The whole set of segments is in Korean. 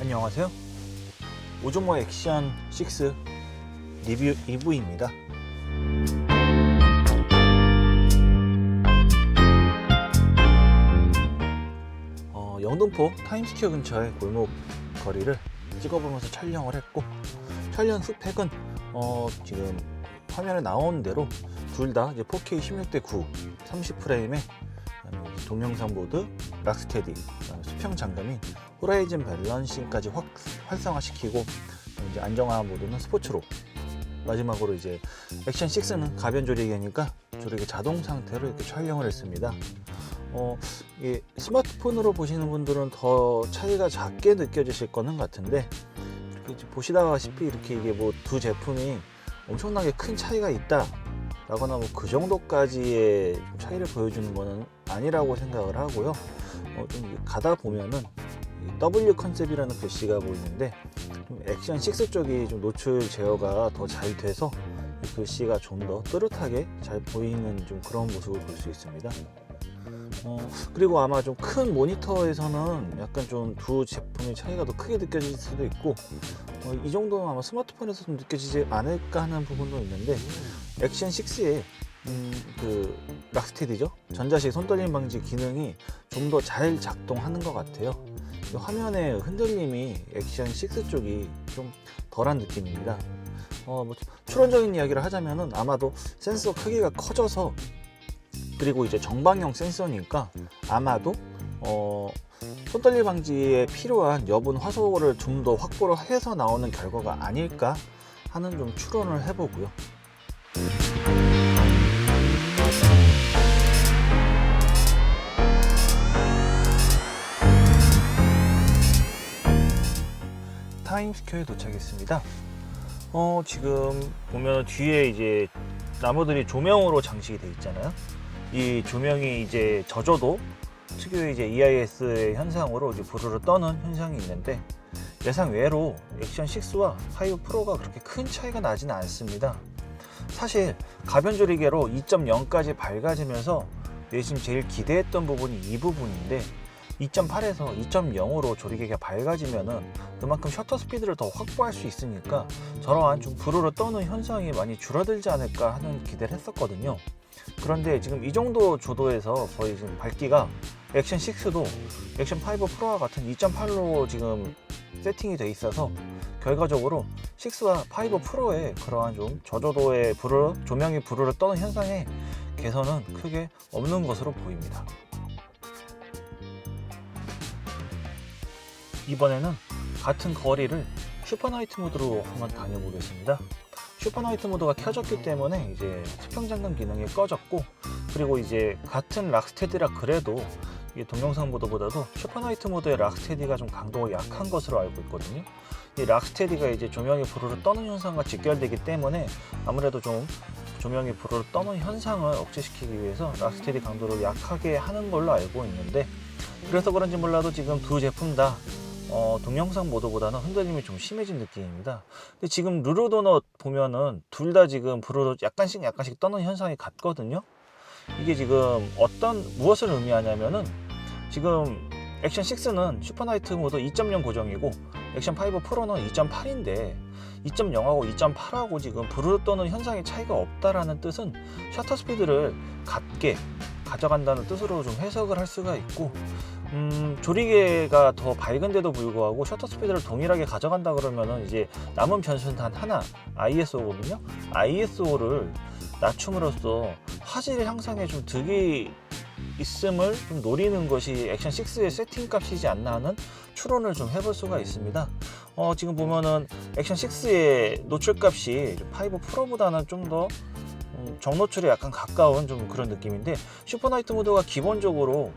안녕하세요. 오즈모 액션 6 리뷰 2부입니다. 영등포 타임스퀘어 근처의 골목 거리를 찍어보면서 촬영을 했고, 촬영 스펙은 지금 화면에 나오는 대로 둘 다 이제 4K 16:9 30프레임에 동영상 모드, 락스테디, 수평 장감인 호라이즌 밸런싱까지 활성화시키고, 이제 안정화 모드는 스포츠로, 마지막으로 이제 액션 6는 가변 조리개니까 조리개 자동 상태로 이렇게 촬영을 했습니다. 이게 스마트폰으로 보시는 분들은 더 차이가 작게 느껴지실 거는 같은데, 이렇게 보시다시피 이렇게 이게 뭐 두 제품이 엄청나게 큰 차이가 있다 라거나 뭐 그 정도까지의 차이를 보여주는 거는 아니라고 생각을 하고요. 좀 가다 보면은 W 컨셉이라는 글씨가 보이는데, 좀 액션 6 쪽이 좀 노출 제어가 더 잘 돼서 글씨가 좀 더 또렷하게 잘 보이는 좀 그런 모습을 볼 수 있습니다. 그리고 아마 좀 큰 모니터에서는 약간 좀 두 제품의 차이가 더 크게 느껴질 수도 있고, 이 정도는 아마 스마트폰에서 좀 느껴지지 않을까 하는 부분도 있는데, 액션 6의 그 락스테디죠, 전자식 손떨림 방지 기능이 좀 더 잘 작동하는 것 같아요. 화면의 흔들림이 액션 6 쪽이 좀 덜한 느낌입니다. 뭐 추론적인 이야기를 하자면은 아마도 센서 크기가 커져서, 그리고 이제 정방형 센서니까 아마도 손떨림 방지에 필요한 여분 화소를 좀 더 확보를 해서 나오는 결과가 아닐까 하는 좀 추론을 해보고요. 타임스퀘어에 도착했습니다. 지금 보면 뒤에 이제 나무들이 조명으로 장식이 되어 있잖아요. 이 조명이 이제 젖어도 특유의 이제 EIS의 현상으로 이제 부르르 떠는 현상이 있는데, 예상 외로 액션 6와 5 프로가 그렇게 큰 차이가 나지는 않습니다. 사실 가변 조리개로 2.0까지 밝아지면서 내심 제일 기대했던 부분이 이 부분인데, 2.8에서 2.0으로 조리개가 밝아지면은 그만큼 셔터 스피드를 더 확보할 수 있으니까 저러한 좀 부르르 떠는 현상이 많이 줄어들지 않을까 하는 기대를 했었거든요. 그런데 지금 이 정도 조도에서 거의 지금 밝기가 액션 6도 액션 5 프로와 같은 2.8로 지금 세팅이 돼 있어서, 결과적으로 6와 5 프로의 그러한 좀 저조도의 조명이 부르르 떠는 현상의 개선은 크게 없는 것으로 보입니다. 이번에는 같은 거리를 슈퍼나이트 모드로 한번 다녀보겠습니다. 슈퍼나이트 모드가 켜졌기 때문에 이제 수평 잠금 기능이 꺼졌고, 그리고 이제 같은 락스테디라 그래도 이 동영상 모드보다도 슈퍼나이트 모드의 락스테디가 좀 강도가 약한 것으로 알고 있거든요. 이 락스테디가 이제 조명이 부르르 떠는 현상과 직결되기 때문에 아무래도 좀 조명이 부르르 떠는 현상을 억제시키기 위해서 락스테디 강도를 약하게 하는 걸로 알고 있는데, 그래서 그런지 몰라도 지금 두 제품 다 동영상 모드보다는 흔들림이 좀 심해진 느낌입니다. 근데 지금 르르도넛 보면은 둘 다 지금 부르르 약간씩 떠는 현상이 같거든요. 이게 지금 무엇을 의미하냐면은, 지금 액션 6는 슈퍼나이트 모드 2.0 고정이고 액션 5 프로는 2.8인데 2.0하고 2.8하고 지금 부르르 떠는 현상의 차이가 없다라는 뜻은 셔터 스피드를 같게 가져간다는 뜻으로 좀 해석을 할 수가 있고, 조리개가 더 밝은데도 불구하고 셔터 스피드를 동일하게 가져간다 그러면은 이제 남은 변수는 단 하나, ISO거든요. ISO를 낮춤으로써 화질 향상에 좀 득이 있음을 좀 노리는 것이 액션 6의 세팅 값이지 않나 하는 추론을 좀 해볼 수가 있습니다. 지금 보면은 액션 6의 노출 값이 5 프로보다는 좀 더 정노출에 약간 가까운 좀 그런 느낌인데, 슈퍼나이트 모드가 기본적으로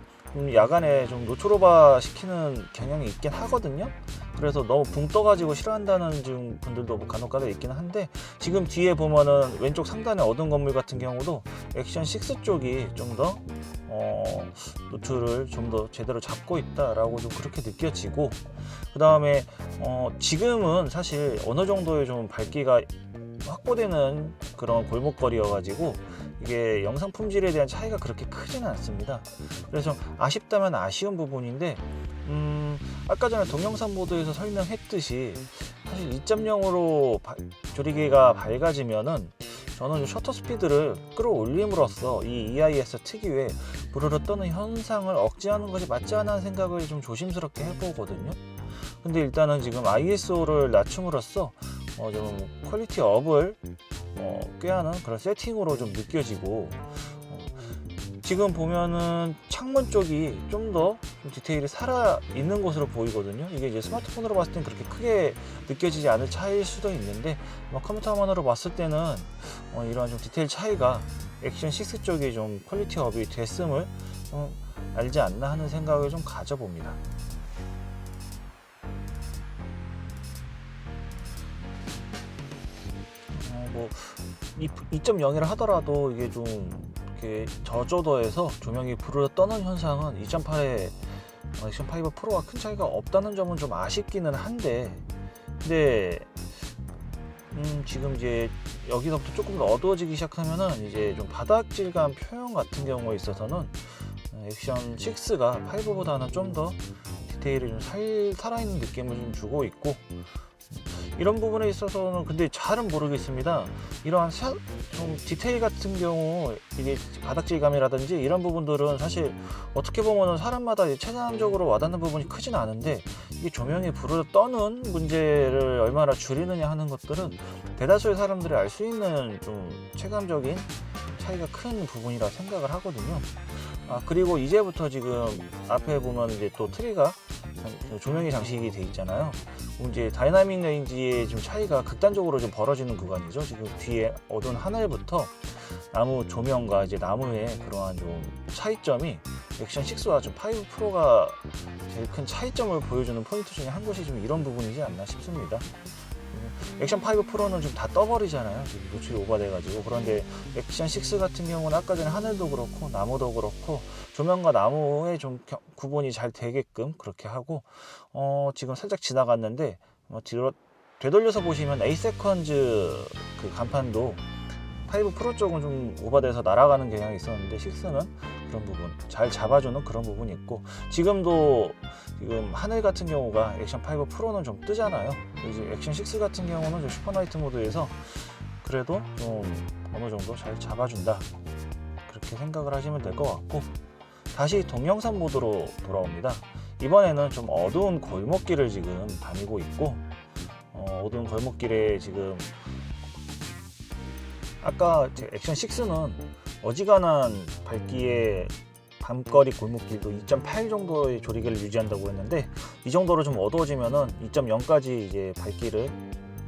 야간에 좀 노출 오버 시키는 경향이 있긴 하거든요. 그래서 너무 붕 떠가지고 싫어한다는 분들도 간혹가다 있긴 한데, 지금 뒤에 보면은 왼쪽 상단에 어두운 건물 같은 경우도 액션 6 쪽이 좀 더 노출을 좀 더 제대로 잡고 있다라고 좀 그렇게 느껴지고, 그 다음에 지금은 사실 어느 정도의 좀 밝기가 확보되는 그런 골목거리여가지고 이게 영상 품질에 대한 차이가 그렇게 크지는 않습니다. 그래서 아쉽다면 아쉬운 부분인데, 아까 전에 동영상 모드에서 설명했듯이 사실 2.0으로 조리개가 밝아지면은 저는 셔터 스피드를 끌어올림으로써 이 EIS 특유의 부르르 떠는 현상을 억제하는 것이 맞지 않은 생각을 좀 조심스럽게 해보거든요. 근데 일단은 지금 ISO를 낮춤으로써 좀 퀄리티 업을 꾀하는 그런 세팅으로 좀 느껴지고, 지금 보면은 창문 쪽이 좀 더 디테일이 살아 있는 것으로 보이거든요. 이게 이제 스마트폰으로 봤을 땐 그렇게 크게 느껴지지 않을 차이일 수도 있는데, 컴퓨터 화면으로 봤을 때는 이러한 좀 디테일 차이가 액션 6 쪽이 좀 퀄리티 업이 됐음을 좀 알지 않나 하는 생각을 좀 가져봅니다. 뭐 2.0이라 하더라도 이게 좀 이렇게 저조도에서 조명이 부르르 떠는 현상은 2.8에 액션 5 프로와 큰 차이가 없다는 점은 좀 아쉽기는 한데, 근데 지금 이제 여기서부터 조금 더 어두워지기 시작하면은 이제 좀 바닥 질감 표현 같은 경우에 있어서는 액션 6가 5보다는 좀 더 디테일이 좀 살아있는 느낌을 좀 주고 있고, 이런 부분에 있어서는 근데 잘은 모르겠습니다. 이러한 좀 디테일 같은 경우, 이게 바닥 질감이라든지 이런 부분들은 사실 어떻게 보면 사람마다 체감적으로 와닿는 부분이 크진 않은데, 이게 조명이 부르르 떠는 문제를 얼마나 줄이느냐 하는 것들은 대다수의 사람들이 알 수 있는 좀 체감적인 차이가 큰 부분이라 생각을 하거든요. 그리고 이제부터 지금 앞에 보면 이제 또 트리가 조명이 장식이 돼 있잖아요. 이제 다이나믹 레인지의 좀 차이가 극단적으로 좀 벌어지는 구간이죠. 지금 뒤에 어두운 하늘부터 나무 조명과 이제 나무의 그러한 좀 차이점이 액션 6와 좀 5 프로가 제일 큰 차이점을 보여주는 포인트 중에 한 곳이 좀 이런 부분이지 않나 싶습니다. 액션 5 프로는 좀 다 떠버리잖아요. 지금 노출이 오버돼가지고. 그런데 액션 6 같은 경우는 아까 전에 하늘도 그렇고 나무도 그렇고 조명과 나무의 좀 구분이 잘 되게끔 그렇게 하고, 지금 살짝 지나갔는데 뒤로 되돌려서 보시면 에이세컨즈 그 간판도 5 프로 쪽은 좀 오버돼서 날아가는 경향이 있었는데 6는 그런 부분 잘 잡아주는 그런 부분이 있고, 지금도 지금 하늘 같은 경우가 액션 5 프로는 좀 뜨잖아요. 이제 액션 6 같은 경우는 좀 슈퍼나이트 모드에서 그래도 좀 어느 정도 잘 잡아준다, 그렇게 생각을 하시면 될 것 같고, 다시 동영상 모드로 돌아옵니다. 이번에는 좀 어두운 골목길을 지금 다니고 있고, 어두운 골목길에 지금 아까 액션 6는 어지간한 밝기에 밤거리 골목길도 2.8 정도의 조리개를 유지한다고 했는데, 이 정도로 좀 어두워지면은 2.0까지 이제 밝기를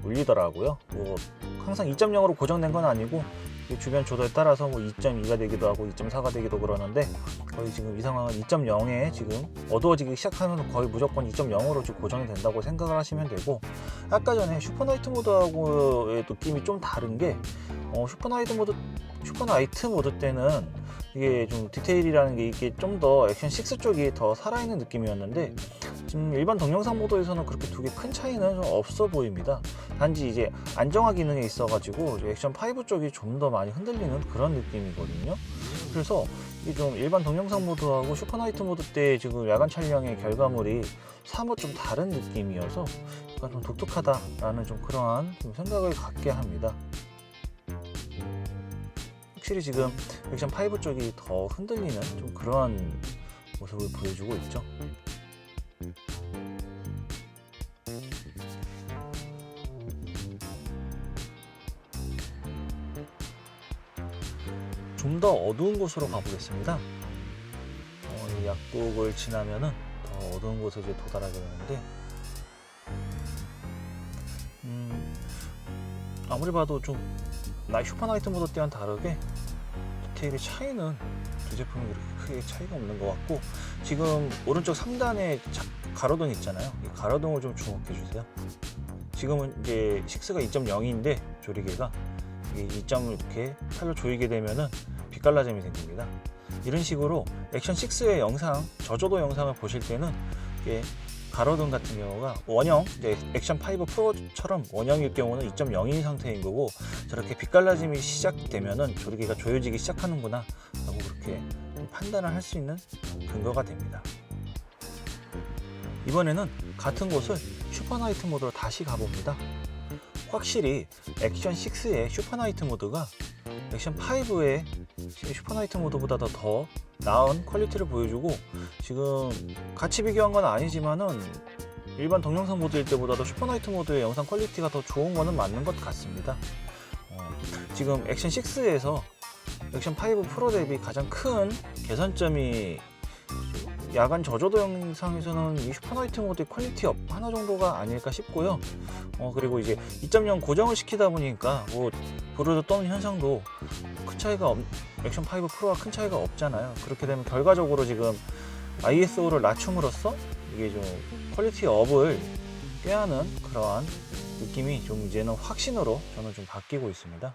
올리더라고요. 뭐 항상 2.0으로 고정된 건 아니고 주변 조도에 따라서 뭐 2.2가 되기도 하고 2.4가 되기도 그러는데, 거의 지금 이 상황은 2.0에 지금 어두워지기 시작하면 거의 무조건 2.0으로 지금 고정이 된다고 생각을 하시면 되고, 아까 전에 슈퍼나이트 모드하고의 느낌이 좀 다른 게, 슈퍼나이트 모드 때는 이게 좀 디테일이라는 게 이게 좀 더 액션 6 쪽이 더 살아있는 느낌이었는데, 지금 일반 동영상 모드에서는 그렇게 두 개 큰 차이는 좀 없어 보입니다. 단지 이제 안정화 기능에 있어가지고 액션 5 쪽이 좀 더 많이 흔들리는 그런 느낌이거든요. 그래서 이게 좀 일반 동영상 모드하고 슈퍼나이트 모드 때 지금 야간 촬영의 결과물이 사뭇 좀 다른 느낌이어서 약간 좀 독특하다라는 좀 그러한 좀 생각을 갖게 합니다. 확실히 지금 액션 5 쪽이 더 흔들리는 좀 그런 모습을 보여주고 있죠. 좀 더 어두운 곳으로 가보겠습니다. 이 약국을 지나면은 더 어두운 곳에 이제 도달하게 되는데, 아무리 봐도 좀 슈퍼나이트 모드 때와는 다르게 디테일의 차이는 두 제품이 그렇게 크게 차이가 없는 것 같고, 지금 오른쪽 상단에 가로등 있잖아요. 이 가로등을 좀 주목해 주세요. 지금은 이제 6가 2.0인데 조리개가 이게 2.8로 조이게 되면은 빛갈라짐이 생깁니다. 이런 식으로 액션 6의 영상, 저조도 영상을 보실 때는 이게 가로등 같은 경우가 원형, 이제 액션 5 프로처럼 원형일 경우는 2.0인 상태인 거고, 저렇게 빛갈라짐이 시작되면은 조리개가 조여지기 시작하는구나 라고 그렇게 판단을 할 수 있는 근거가 됩니다. 이번에는 같은 곳을 슈퍼나이트 모드로 다시 가봅니다. 확실히 액션 6의 슈퍼나이트 모드가 액션 5의 슈퍼나이트 모드보다 더 나은 퀄리티를 보여주고, 지금 같이 비교한 건 아니지만은 일반 동영상 모드일 때보다도 슈퍼나이트 모드의 영상 퀄리티가 더 좋은 거는 맞는 것 같습니다. 지금 액션 6에서 액션 5 프로 대비 가장 큰 개선점이 야간 저조도 영상에서는 이 슈퍼나이트 모드의 퀄리티 업 하나 정도가 아닐까 싶고요. 그리고 이제 2.0 고정을 시키다 보니까 뭐 브루드 떠는 현상도 큰 차이가 액션 5 프로와 큰 차이가 없잖아요. 그렇게 되면 결과적으로 지금 ISO를 낮춤으로써 이게 좀 퀄리티 업을 꾀하는 그러한 느낌이 좀 이제는 확신으로 저는 좀 바뀌고 있습니다.